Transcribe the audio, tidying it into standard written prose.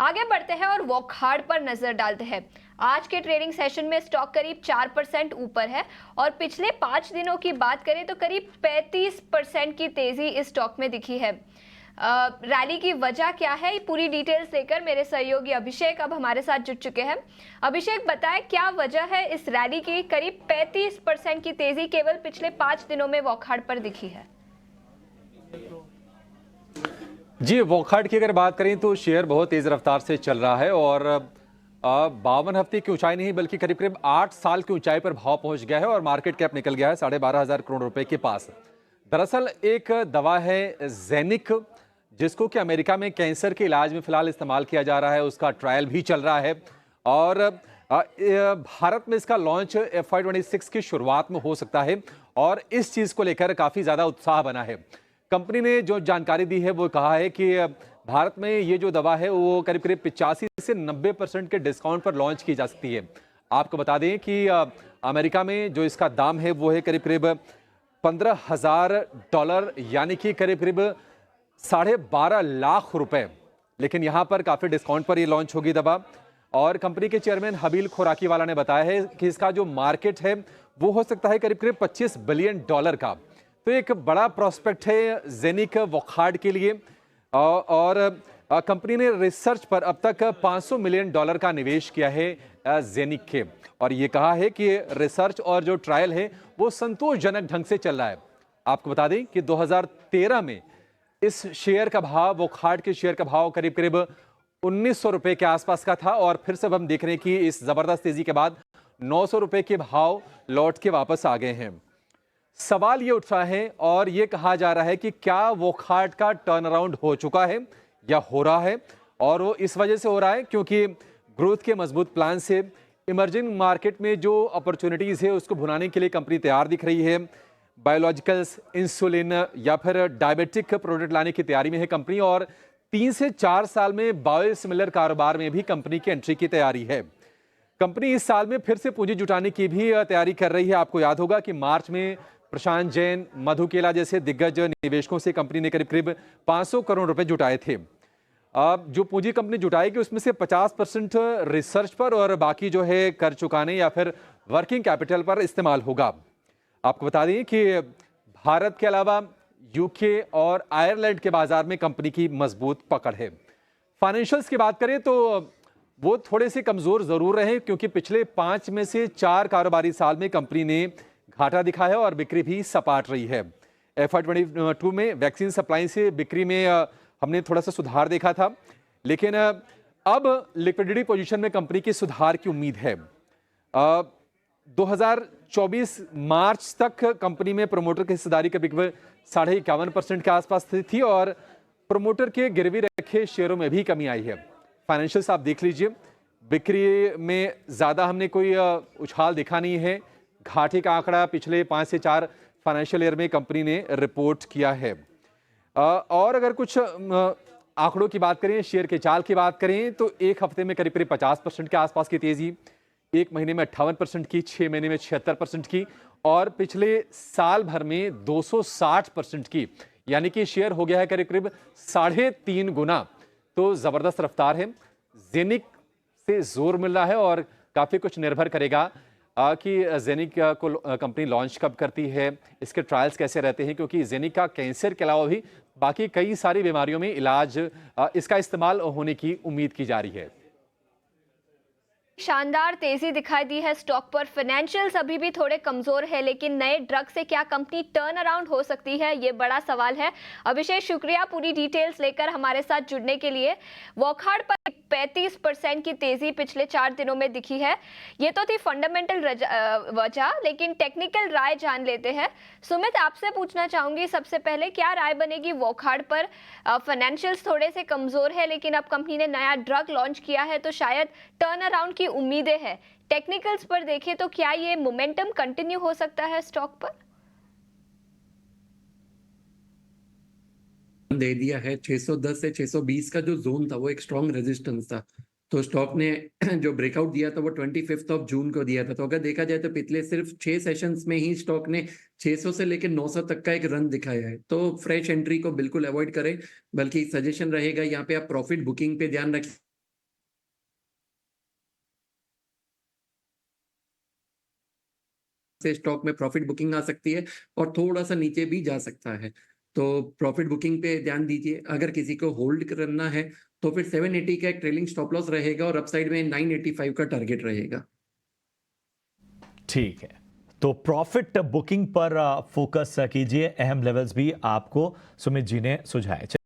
आगे बढ़ते हैं और वॉकहार्ड पर नजर डालते हैं। आज के ट्रेडिंग सेशन में स्टॉक करीब 4% ऊपर है और पिछले 5 दिनों की बात करें तो करीब 35% की तेजी इस स्टॉक में दिखी है। रैली की वजह क्या है, पूरी डिटेल्स लेकर मेरे सहयोगी अभिषेक अब हमारे साथ जुड़ चुके हैं। अभिषेक, बताएं क्या वजह है इस रैली की? करीब 35% की तेजी केवल पिछले 5 दिनों में वॉकहार्ड पर दिखी है। जी, वॉकहार्ड की अगर बात करें तो शेयर बहुत तेज रफ्तार से चल रहा है और 52 हफ्ते की ऊंचाई नहीं बल्कि करीब करीब 8 साल की ऊंचाई पर भाव पहुंच गया है और मार्केट कैप निकल गया है 12,500 करोड़ रुपए के पास। दरअसल एक दवा है जेनिक, जिसको कि अमेरिका में कैंसर के इलाज में फिलहाल इस्तेमाल किया जा रहा है, उसका ट्रायल भी चल रहा है और भारत में इसका लॉन्च FY26 की शुरुआत में हो सकता है और इस चीज को लेकर काफी ज्यादा उत्साह बना है। कंपनी ने जो जानकारी दी है वो कहा है कि भारत में ये जो दवा है वो करीब करीब 85 से 90% के डिस्काउंट पर लॉन्च की जा सकती है। आपको बता दें कि अमेरिका में जो इसका दाम है वो है करीब करीब $15,000, यानी कि करीब करीब 12.5 लाख रुपए, लेकिन यहाँ पर काफी डिस्काउंट पर ये लॉन्च होगी दवा। और कंपनी के चेयरमैन हबील खुराकीवाला ने बताया है कि इसका जो मार्केट है वो हो सकता है करीब करीब $25 बिलियन का। तो एक बड़ा प्रोस्पेक्ट है जेनिक वॉकहार्ड के लिए और कंपनी ने रिसर्च पर अब तक $500 मिलियन का निवेश किया है जेनिक के, और ये कहा है कि रिसर्च और जो ट्रायल है वो संतोषजनक ढंग से चल रहा है। आपको बता दें कि 2013 में इस शेयर का भाव, वॉकहार्ड के शेयर का भाव करीब करीब 1900 रुपए के आसपास का था और फिर से हम देख रहे हैं कि इस जबरदस्त तेजी के बाद 900 रुपए के भाव लौट के वापस आ गए हैं। सवाल ये उठ रहा है और ये कहा जा रहा है कि क्या वॉकहार्ड का टर्न अराउंड हो चुका है या हो रहा है, और वो इस वजह से हो रहा है क्योंकि ग्रोथ के मजबूत प्लान से इमर्जिंग मार्केट में जो अपॉर्चुनिटीज है उसको भुनाने के लिए कंपनी तैयार दिख रही है। बायोलॉजिकल्स, इंसुलिन या फिर डायबिटिक प्रोडक्ट लाने की तैयारी में है कंपनी और 3 से 4 साल में बायोसिमिलर कारोबार में भी कंपनी की एंट्री की तैयारी है। कंपनी इस साल में फिर से पूंजी जुटाने की भी तैयारी कर रही है। आपको याद होगा कि मार्च में प्रशांत जैन, मधु केला जैसे दिग्गज निवेशकों से कंपनी ने करीब करीब 500 करोड़ रुपए जुटाए थे। अब जो पूंजी कंपनी जुटाएगी उसमें से 50% रिसर्च पर और बाकी जो है कर चुकाने या फिर वर्किंग कैपिटल पर इस्तेमाल होगा। आपको बता दें कि भारत के अलावा यूके और आयरलैंड के बाजार में कंपनी की मजबूत पकड़ है। फाइनेंशियल्स की बात करें तो वो थोड़े से कमजोर जरूर रहे क्योंकि पिछले 5 में से 4 कारोबारी साल में कंपनी ने घाटा दिखा है और बिक्री भी सपाट रही है। FY22 में वैक्सीन सप्लाई से बिक्री में हमने थोड़ा सा सुधार देखा था, लेकिन अब लिक्विडिटी पोजीशन में कंपनी की सुधार की उम्मीद है। 2024 मार्च तक कंपनी में प्रमोटर की हिस्सेदारी करीब 51.5% के आसपास थी और प्रमोटर के गिरवी रखे शेयरों में भी कमी आई है। फाइनेंशियल्स आप देख लीजिए, बिक्री में ज्यादा हमने कोई उछाल दिखा नहीं है। घाटे का आंकड़ा पिछले 5 से 4 फाइनेंशियल ईयर में कंपनी ने रिपोर्ट किया है। और अगर कुछ आंकड़ों की बात करें, शेयर के चाल की बात करें तो एक हफ्ते में करीब करीब 50% के आसपास की तेजी, एक महीने में 58% की, 6 महीने में 76% की और पिछले साल भर में 260% की, यानी कि शेयर हो गया है करीब करीब 3.5 गुना। तो जबरदस्त रफ्तार है। जेनिक से जोर मिल रहा है और काफी कुछ निर्भर करेगा कि जेनिक को कंपनी लॉन्च कब करती है, इसके ट्रायल्स कैसे रहते हैं, क्योंकि जेनिक का कैंसर के अलावा भी बाकी कई सारी बीमारियों में इलाज इसका इस्तेमाल होने की उम्मीद की जा रही है। शानदार तेजी दिखाई दी है स्टॉक पर। फाइनेंशियल्स अभी भी थोड़े कमजोर है, लेकिन नए ड्रग से क्या कंपनी टर्न अराउंड हो सकती है, ये बड़ा सवाल है। अभिषेक, शुक्रिया पूरी डिटेल्स लेकर हमारे साथ जुड़ने के लिए। वॉकहार्ड पर 35% की तेजी पिछले 4 दिनों में दिखी है। ये तो थी फंडामेंटल वजह, लेकिन टेक्निकल राय जान लेते हैं। सुमित, आपसे पूछना चाहूंगी सबसे पहले, क्या राय बनेगी वॉकहार्ड पर? फाइनेंशियल्स थोड़े से कमजोर है, लेकिन अब कंपनी ने नया ड्रग लॉन्च किया है तो शायद टर्न अराउंड की उम्मीदें हैं। टेक्निकल्स पर देखें तो क्या ये मोमेंटम कंटिन्यू हो सकता है स्टॉक पर? दे दिया है 610 से 620 का जो जोन था वो एक स्ट्रॉन्ग रेजिस्टेंस था, तो स्टॉक ने जो ब्रेकआउट दिया था वो 25 जून को दिया था। तो अगर देखा जाए तो पिछले सिर्फ 6 सेशंस में ही स्टॉक ने 600 से लेकर 900 तक का एक रन दिखाया है। तो फ्रेश एंट्री को बिल्कुल अवॉइड करें, बल्कि सजेशन रहेगा यहाँ पे आप प्रॉफिट बुकिंग पे ध्यान रखें। से स्टॉक में प्रॉफिट बुकिंग आ सकती है और थोड़ा सा नीचे भी जा सकता है। तो प्रॉफिट बुकिंग पे ध्यान दीजिए। अगर किसी को होल्ड करना है तो फिर 780 का एक ट्रेलिंग स्टॉप लॉस रहेगा और अपसाइड में 985 का टारगेट रहेगा। ठीक है, तो प्रॉफिट बुकिंग पर फोकस कीजिए। अहम लेवल्स भी आपको सुमित जी ने सुझाए।